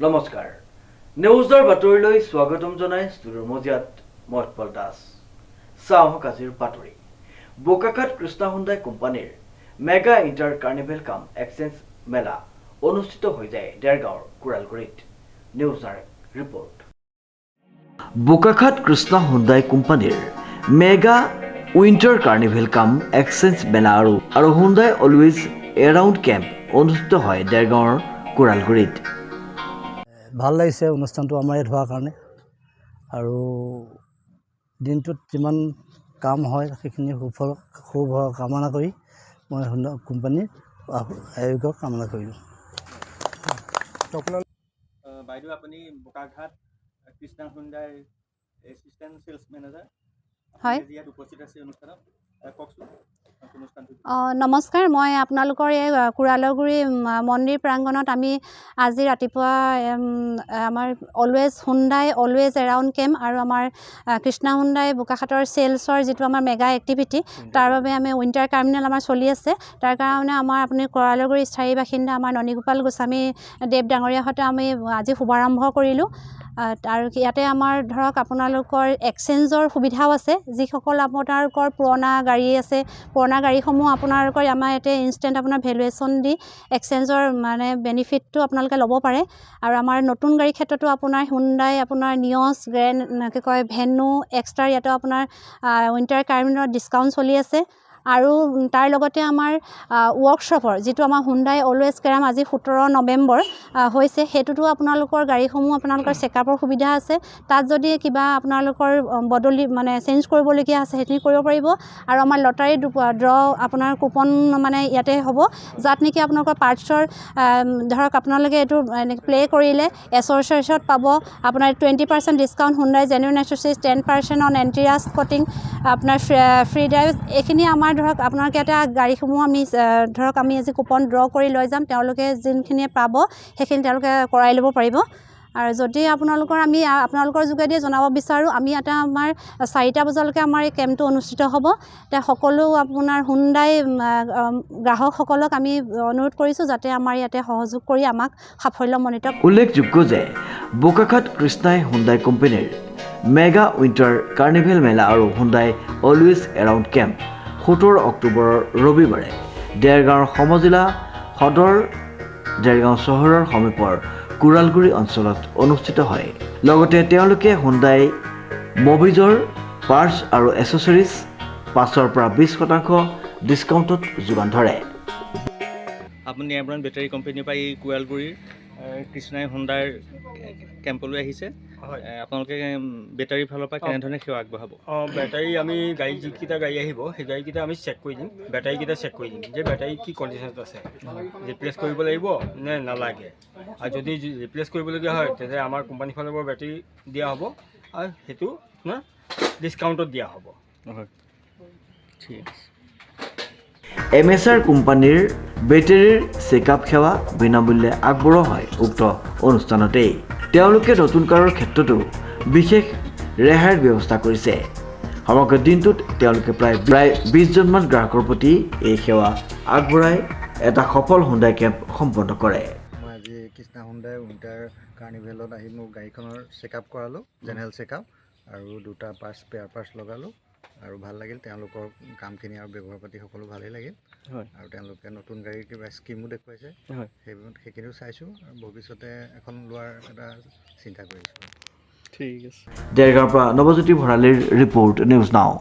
নমস্কাৰ নিউজৰ বাতৰিলৈ স্বাগতম জনাই ষ্টুডিঅ'ৰ মজিয়াত মই উৎপল দাস চাওক আজিৰ বাতৰি বোকাখাত কৃষ্ণা হুণ্ডাই কোম্পানীৰ মেগা ইণ্টাৰ কাৰ্নিভেল কাম এক্সচেঞ্জ মেলা অনুষ্ঠিত হৈ যায় দেৰগাঁৱৰ কুৰালগুৰিত নিউজৰ ৰিপৰ্ট বোকাখাত কৃষ্ণা হুণ্ডাই কোম্পানীৰ মেগা উইণ্টাৰ কাৰ্নিভেল কাম এক্সচেঞ্জ মেলা আৰু হুণ্ডাই অলৱেজ এৰাউণ্ড কেম্প অনুষ্ঠিত হয় দেৰগাঁৱৰ কুৰালগুৰিত ভাল লাগিছে অনুষ্ঠানটো আমাৰ ইয়াত হোৱাৰ কাৰণে আৰু দিনটোত যিমান কাম হয় সেইখিনি সুফল কামনা কৰি মই হুণ্ডা কোম্পানীৰ আয়োগক কামনা কৰিলোঁ। বাইদেউ আপুনি বোকাখাত কৃষ্ণা হুণ্ডাৰ এছিষ্টেণ্ট চেলছ মেনেজাৰ হয় ইয়াত উপস্থিত আছে অনুষ্ঠানত কওকচোন নমস্কাৰ মই আপোনালোকৰ এই কুৰালগুৰি মন্দিৰ প্ৰাংগণত আমি আজি ৰাতিপুৱা আমাৰ অলৱেজ এৰাউণ্ড কেম্প আৰু আমাৰ কৃষ্ণা হুণ্ডাই বোকাখাটৰ চেলছৰ যিটো আমাৰ মেগা এক্টিভিটি তাৰ বাবে আমি উইণ্টাৰ টাৰ্মিনেল আমাৰ চলি আছে তাৰ কাৰণে আমাৰ আপুনি কুৰালগুৰি স্থায়ী বাসিন্দা আমাৰ ননীগোপাল গোস্বামী দেৱ ডাঙৰীয়াৰ সৈতে আমি আজি শুভাৰম্ভ কৰিলোঁ আৰু ইয়াতে আমাৰ ধৰক আপোনালোকৰ এক্সচেঞ্জৰ সুবিধাও আছে যিসকল আপোনালোকৰ পুৰণা গাড়ী আছে পুৰণা গাড়ীসমূহ আপোনালোকৰ আমাৰ ইয়াতে ইনষ্টেণ্ট আপোনাৰ ভেলুৱেশ্যন দি এক্সচেঞ্জৰ মানে বেনিফিটটো আপোনালোকে ল'ব পাৰে আৰু আমাৰ নতুন গাড়ীৰ ক্ষেত্ৰতো আপোনাৰ হুণ্ডাই আপোনাৰ নিয়ছ কি কয় ভেনু এক্সট্ৰা ইয়াতো আপোনাৰ উইণ্টাৰ টাৰ্মিনেলত ডিছকাউণ্ট চলি আছে আৰু তাৰ লগতে আমাৰ ৱৰ্কশ্বপৰ যিটো আমাৰ হুণ্ডাই অলৱেজ কেৰাম আজি 17 নৱেম্বৰ হৈছে সেইটোতো আপোনালোকৰ গাড়ীসমূহ আপোনালোকৰ চেকআপৰ সুবিধা আছে তাত যদি কিবা আপোনালোকৰ বদলি মানে চেঞ্জ কৰিবলগীয়া আছে সেইখিনি কৰিব পাৰিব আৰু আমাৰ লটাৰী ড্ৰ আপোনাৰ কুপন মানে ইয়াতে হ'ব যাত নেকি আপোনালোকৰ পাৰ্টছৰ ধৰক আপোনালোকে এইটো প্লে কৰিলে এছ'চিয়েশ্যনত পাব আপোনাৰ 20% discount Hyundai genuine associate 10% on antirust coating আপোনাৰ ফ্ৰী ড্ৰাইভ এইখিনি আমাৰ ধৰক আপোনালোকে এটা গাড়ীসমূহ আমি ধৰক আমি আজি কুপন ড্ৰ কৰি লৈ যাম তেওঁলোকে যোনখিনিয়ে পাব সেইখিনি তেওঁলোকে কৰাই ল'ব পাৰিব আৰু যদি আপোনালোকৰ যোগেদি জনাব বিচাৰোঁ আমি এটা আমাৰ 4টা বজালৈকে আমাৰ এই কেম্পটো অনুষ্ঠিত হ'ব এতিয়া সকলো আপোনাৰ হুণ্ডাই গ্ৰাহকসকলক আমি অনুৰোধ কৰিছোঁ যাতে আমাৰ ইয়াতে সহযোগ কৰি আমাক সাফল্যমণ্ডিত উল্লেখযোগ্য যে বোকাখাত কৃষ্ণাই হুণ্ডাই কোম্পানীৰ মেগা উইণ্টাৰ কাৰ্নিভেল মেলা আৰু হুণ্ডাই অলৱেজ এৰাউণ্ড কেম্প 17 অক্টোবৰৰ ৰবিবাৰে দেৰগাঁৱৰ সমজিলা সদৰ দেৰগাঁও চহৰৰ সমীপৰ কুৰালগুৰি অঞ্চলত অনুষ্ঠিত হয় লগতে তেওঁলোকে হুণ্ডাই মবিজৰ পাৰ্টছ আৰু এছেচৰিজ 5ৰ পৰা 20% ডিছকাউণ্টত যোগান ধৰে আপুনি এব্ৰন বেটাৰী কোম্পানীৰ পৰা এই কুৰালগুৰিৰ কৃষ্ণাই হুণ্ডাৰ কেম্পলৈ আহিছে হয় আপোনালোকে বেটাৰীৰ ফালৰ পৰা কেনেধৰণে সেৱা আগবঢ়াব বেটাৰী আমি গাড়ী যিকেইটা গাড়ী আহিব সেই গাড়ীকেইটা আমি চেক কৰি দিম বেটাৰীকেইটা চেক কৰি দিম যে বেটাৰী কি কণ্ডিশ্যনত আছে ৰিপ্লেচ কৰিব লাগিব নে নালাগে আৰু যদি ৰিপ্লেচ কৰিবলগীয়া হয় তেতিয়া আমাৰ কোম্পানীৰ ফালৰ পৰা বেটাৰী দিয়া হ'ব আৰু সেইটো ডিছকাউণ্টত দিয়া হ'ব হয় ঠিক আছে MSR কোম্পানীৰ বেটাৰীৰ চেকআপ সেৱা বিনামূল্যে আগবঢ়োৱা হয় উক্ত অনুষ্ঠানতেই তেওঁলোকে নতুন কাৰৰ ক্ষেত্ৰতো বিশেষ ৰেহাইৰ ব্যৱস্থা কৰিছে সমগ্ৰ দিনটোত তেওঁলোকে প্ৰায় 20জনমান গ্ৰাহকৰ প্ৰতি এই সেৱা আগবঢ়াই এটা সফল হুণ্ডাই কেম্প সম্পন্ন কৰে মই আজি কৃষ্ণা হুণ্ডাই উইণ্টাৰ কাৰ্নিভেলত আহি মোৰ গাড়ীখনৰ চেকআপ কৰালোঁ জেনেৰেল চেকআপ আৰু 2টা স্পেয়াৰ পাৰ্টছ লগালোঁ আৰু ভাল লাগিল তেওঁলোকৰ কামখিনি আৰু ব্যৱহাৰ পাতি সকলো ভালেই লাগিল হয় আৰু তেওঁলোকে নতুন গাড়ীৰ কিবা স্কিমো দেখুৱাইছে হয় সেইখিনিও চাইছোঁ আৰু ভৱিষ্যতে এখন লোৱাৰ এটা চিন্তা কৰিছোঁ ঠিক আছে দেৰগাঁৱৰ পৰা নৱজ্যোতি ভৰালীৰ ৰিপৰ্ট নিউজ নাও